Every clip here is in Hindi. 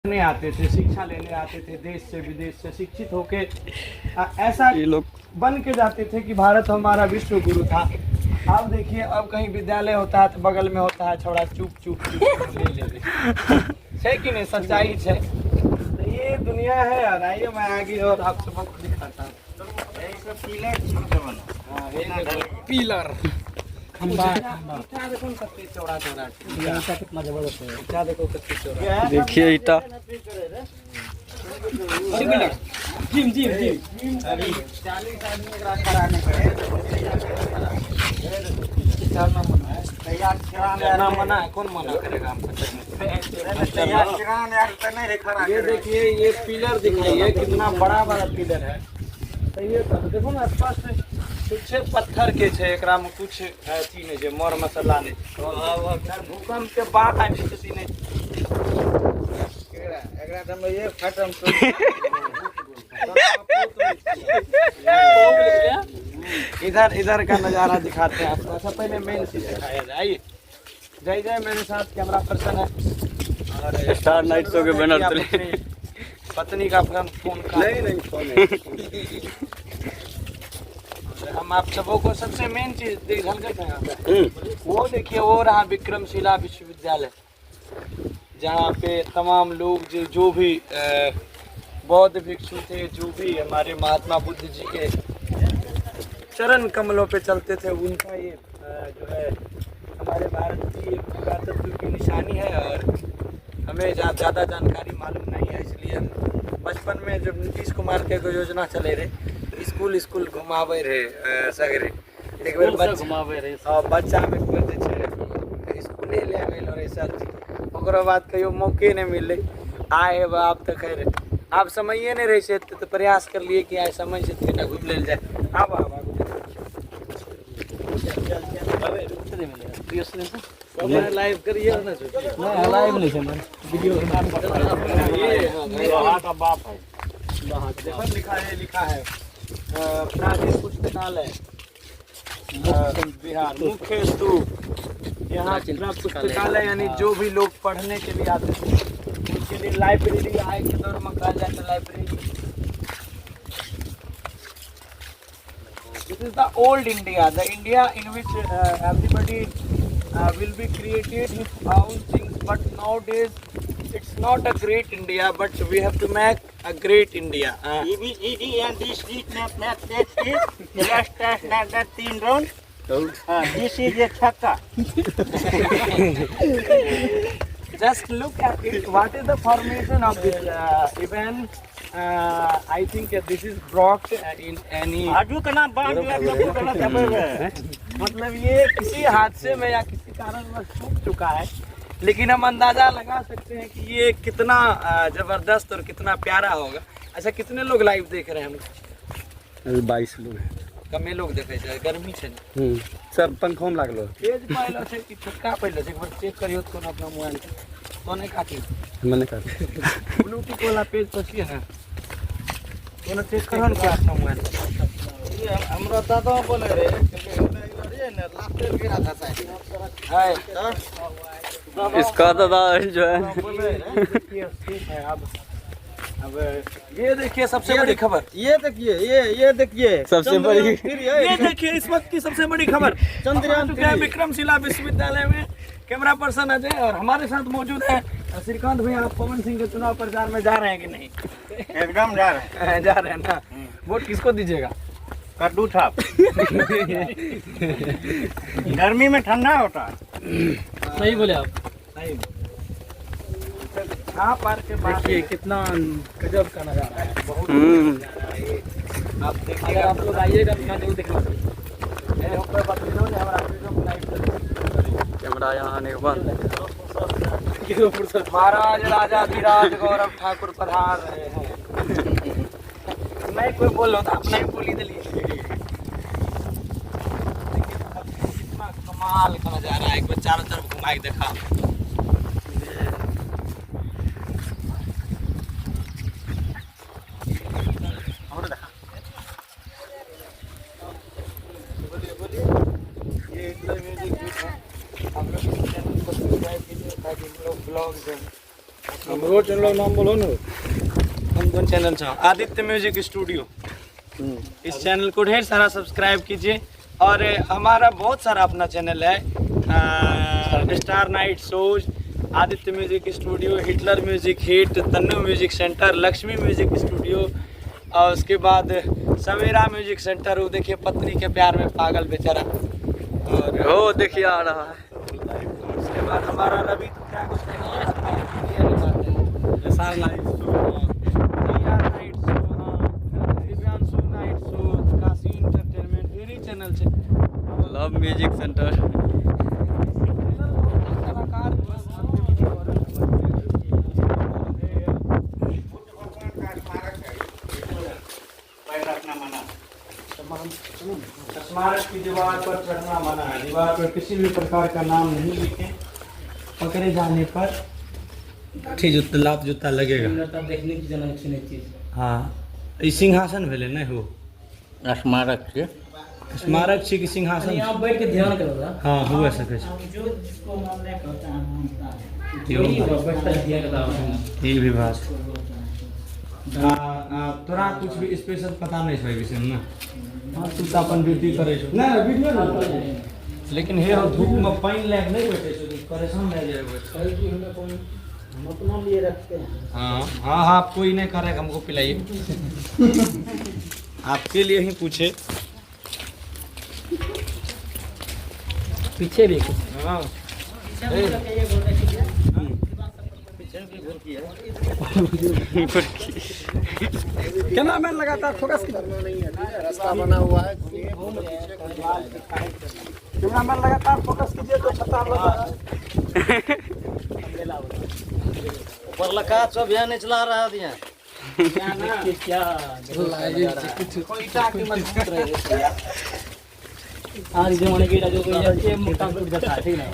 आते थे, शिक्षा लेने आते थे, देश से विदेश से शिक्षित होके ऐसा ये लोग बन के जाते थे कि भारत हमारा विश्व गुरु था। अब देखिए, अब कहीं विद्यालय होता है तो बगल में होता है छोड़ा चुप चुप चुप ले ले है कि नहीं? सच्चाई है। तो ये दुनिया है यार। आइए मैं आगे और आप सबको दिखाता हूँ। पिलर ईटा देखो कितनी चौड़ा चौड़ा, ईटा कितना जबरदस्त है। ईटा देखो कितनी चौड़ा। देखिए ईटा जिम जिम जिम अभी 40 आदमी एकरा कराने पड़े। चलना मना है, तैयार कराना मना है। कौन मना करेगा हमको? तैयार कराने यार तो नहीं खड़ा। ये देखिए, ये पिलर दिखाइए कितना बड़ा बड़ा पिलर है। तो ये देखो ना, स्पष्ट कुछ पत्थर के छे, एकरा में कुछ अथी नहीं है, मर मसाला नहीं। भूकंप के बाद स्थिति नहीं। एकरा तो ये खत्म इधर इधर का नज़ारा दिखाते हैं आपको। अच्छा, पहले मेन चीज दिखाया जाए। जय जय मेरे साथ कैमरा पर्सन है और स्टार नाइट शो के बैनर तले पत्नी का फोन का नहीं हम आप सबों को सबसे मेन चीज दिखाते हैं। वो देखिए, वो रहा विक्रमशिला विश्वविद्यालय, जहाँ पे तमाम लोग जो भी बौद्ध भिक्षु थे, जो भी हमारे महात्मा बुद्ध जी के चरण कमलों पे चलते थे, उनका ये जो है हमारे भारत की एक पुरातत्व की निशानी है। और हमें ज़्यादा जानकारी मालूम नहीं है, इसलिए हम बचपन में जब नीतीश कुमार के योजना चले रहे, स्कूल घुमावे रहे सगरे। एक बार घुमावे रहे और बच्चा में स्कूले ले गए रहे सर जी। ओकरो बाद कहियो मौके नहीं मिले आए बाप तो खैर आप समझिए नहीं रहे तो प्रयास कर लिए कि आए समझ से ना घूम ले जाए। अब लाइव करिए ना, लाइव नहीं है वीडियो। देखो लिखा है प्राचीन पुस्तकालय बिहार मुख्य स्तूप। यहाँ पुस्तकालय यानी जो भी लोग पढ़ने के लिए आते थे उनके लिए लाइब्रेरी आए के दौर में कहा जाता है library. This is the old India, the India in which everybody will be created his own things, but nowadays it's not a great India, but we have to make a great India. This is a chakka. Just look at it. What is the formation of this event? I think this is brought in any. मतलब ये किसी हादसे में या किसी कारणवश टूट चुका है, लेकिन हम अंदाजा लगा सकते हैं कि ये कितना जबरदस्त और कितना प्यारा होगा। अच्छा, कितने लोग लाइव देख रहे हैं हम? 22 लोग हैं। कमे लोग देखे जाए, गर्मी है सर पंखों में लागलो तेज पहले से कि छोटका पहले से एक बार चेक करियो तो अपना मोबाइल तो नहीं काटी मैंने कहा ब्लूटूथ वाला पेज पछिए ना तो चेक करो ना क्या अपना मोबाइल। ये हमरा दादा बोले रे ये ना लास्ट गिरा था है इसका दादा जो है अब ये देखिए सबसे बड़ी खबर। ये देखिए सबसे बड़ी ये देखिए इस वक्त की सबसे बड़ी खबर। चंद्रयान विक्रमशिला विश्वविद्यालय में कैमरा पर्सन अजय और हमारे साथ मौजूद है श्रीकांत भैया। आप पवन सिंह के चुनाव प्रचार में जा रहे हैं कि नहीं? एकदम जा रहे हैं ना। वोट किसको दीजिएगा? कद्दू छाप गर्मी में ठंडा होता है। सही बोले आप। सही हाँ, पार्क के देखिए कितना गजब का नज़ारा है। बहुत आप देखिए, आप लोग आइएगा तो नहीं देखना कैमरा यहाँ आने के बाद महाराज राजा विराज गौरव ठाकुर पधार रहे हैं। नहीं कोई बोल रहा था, अपना ही बोली दिली। कितना कमाल का नज़ारा है। एक बार चारों तरफ घुमा के देखा। ब्लॉग हमरो चैनल नाम बोलो ना। हम कौन चैनल छ? Aditya music studio. इस चैनल को ढेर सारा सब्सक्राइब कीजिए। और हमारा बहुत सारा अपना चैनल है, star night shows, Aditya music studio, Hitler music hit, Tannu music centre, Lakshmi music studio, और उसके बाद सवेरा म्यूजिक सेंटर। वो देखिए पत्नी के प्यार में पागल बेचारा। और हो देखिए आ रहा है। उसके बाद हमारा रवि तो क्या कुछ SR night show, TR night show, Divyanshu night show, Kashi entertainment, ढेरी चैनल છે। Love music centre. कलाकार स्मारक की दीवार पर चढ़ना मना है। दीवार पर किसी भी प्रकार का नाम नहीं लिखें, पकड़े जाने पर ठीक लात जूता लगेगा। देखने की जना चीज। हाँ, ई सिंहासन भेले नहीं हो, स्मारक से स्मारक छी कि सिंहासन? यहाँ बैठ के ध्यान करो। हाँ हुआ सके छै। जो जिसको मानने करता है मानता है। यही बैठता है ध्यान करता ये भी बात। तोरा कुछ भी स्पेशल पता नहीं छै विषय में? हाँ, तू तो अपन ड्यूटी करे छो ना, वीडियो ना। लेकिन हे धूप में पानी लैग नहीं बैठे छो, परेशान रह जाए। हम अपना लिए रखते हैं। हाँ हाँ हाँ, आप कोई नहीं करेगा, हमको पिलाइए। आपके लिए ही पूछे। पीछे भी कुछ। हाँ कैमरामैन लगातार फोकस रास्ता बना हुआ है। कैमरामैन लगातार फोकस कीजिए तो छता ऊपर लगा सब यहाँ नहीं चला रहा दिया। क्या आज जमाने की जो ये मोटा उठ जाता है, ठीक ना?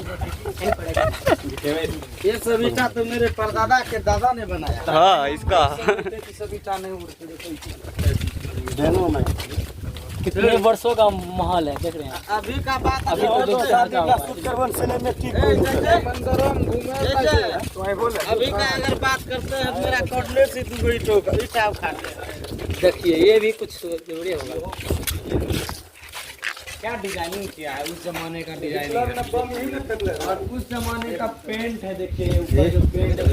ये सब ईटा तो मेरे परदादा के दादा ने बनाया। हाँ इसका सब ईटा नहीं उड़ते। कितने वर्षों का महल है, देख रहे हैं? अभी का बात अभी तो देखते हैं अभी का अगर बात करते हैं, मेरा कॉर्डिनेट से ईटा उखाड़ते। देखिए ये भी कुछ जरूरी होगा। क्या डिजाइनिंग किया है, उस जमाने का डिजाइनिंग है। और उस जमाने का पेंट है, देखिए ऊपर जो पेंट है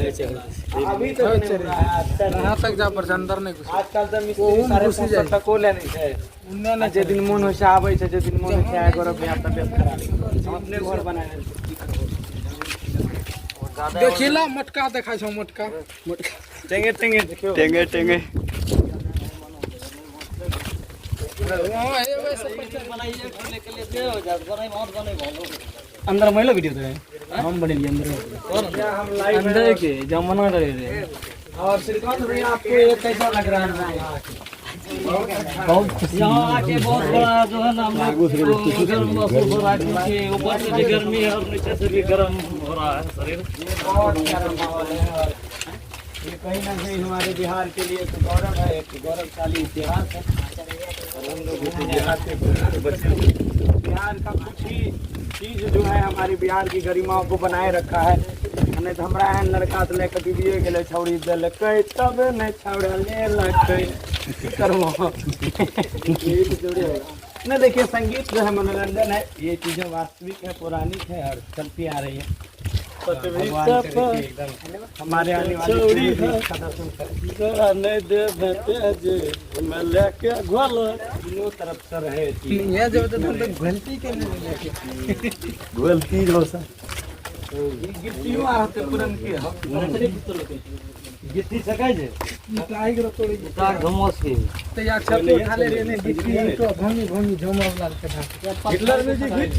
अभी तो नहीं हो रहा है। यहाँ तक जा पर अंदर नहीं घुस। आजकल तो मिस्त्री सारे सब तक ले नहीं है। उन्ने ना जे दिन मन होय से आबै छै, जे दिन मन होय छै आय गरब यहाँ तबियत खराब। हम अपने घर बनाए देखिला मटका देखा छौ, मटका टेंगे टेंगे देखियो, टेंगे टेंगे। अंदर महिला वीडियो थे, हम बने लिए अंदर अंदर के जमाना रहे थे। और श्रीकांत भैया आपको ये कैसा लग रहा है? बहुत खुशी। यहाँ आके बहुत बड़ा जो है ना हम लोग गर्म महसूस हो रहा है, क्योंकि ऊपर से भी गर्मी है और नीचे से भी गर्म हो रहा है शरीर। बहुत गर्म माहौल है। और ये कहीं ना कहीं हमारे बिहार के लिए तो गौरव है, एक गौरवशाली इतिहास है। और हम लोगों को बिहार का कुछ ही चीज़ जो है हमारी बिहार की गरिमाओं को बनाए रखा है। नहीं तो हमारा एहन लड़का तो लेकर बीबिए गेले छौड़ी देलकै तब नहीं छौड़ले लकै करबो। नहीं देखिए, संगीत जो है मनोरंजन है, ये चीज़ें वास्तविक है, पौराणिक है और चलती आ रही है। भगवान करे कि एकदम हमारे आने वाली पीढ़ी भी इसका दर्शन करे। नहीं दे भेटे मैं लेके घोल तीनों तरफ से रहे ये जो तो घंटी के नहीं घोलती रोसा गिट्टियों आते पुरन के गिट्टी सकाय जे निकाई के तोड़ी तार घमोस के तो यार छत उठा ले रे ने गिट्टी तो भंगी भंगी झोमर लाल के था हिटलर में जी हिट।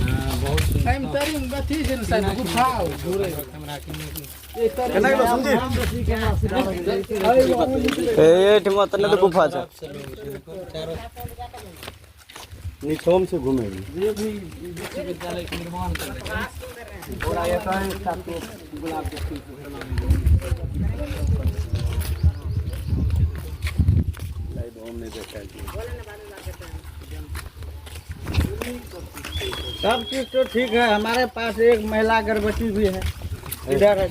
हां बहुत टाइम तरिंग बथी से साइड गुफा दूर कैमरा के ये तरिंग केना समझी ए ठमा तने तो गुफा छ निचोम से घूमेगी। ये भी विश्वविद्यालय के निर्माण कर रहे हैं। और आया था इसका तो गुलाब के फूल को सब चीज तो ठीक है। हमारे पास एक महिला गर्भवती भी है, इधर है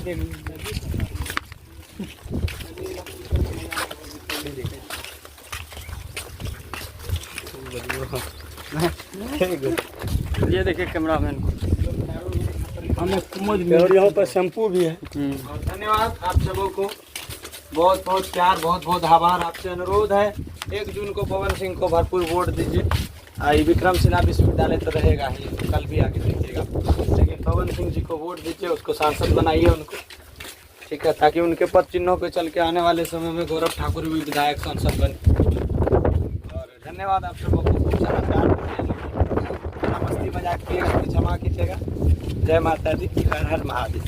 ये देखिए कैमरामैन को। और यहाँ पर शैम्पू भी है। धन्यवाद आप सबों को, बहुत बहुत प्यार, बहुत बहुत आभार। आपसे अनुरोध है 1 जून को पवन सिंह को भरपूर वोट दीजिए। ये विक्रमशिला विश्वविद्यालय तो रहेगा ही, कल भी आके देखिएगा, लेकिन पवन सिंह जी को वोट दीजिए, उसको सांसद बनाइए उनको, ठीक है, ताकि उनके पद चिन्हों पे चल के आने वाले समय में गौरव ठाकुर भी विधायक सांसद बने। और धन्यवाद आप सबों को, खूब सारा प्यार दीजिए, मस्ती मजाक किएगा तो क्षमा कीजिएगा। जय माता दी, हर हर महादेव।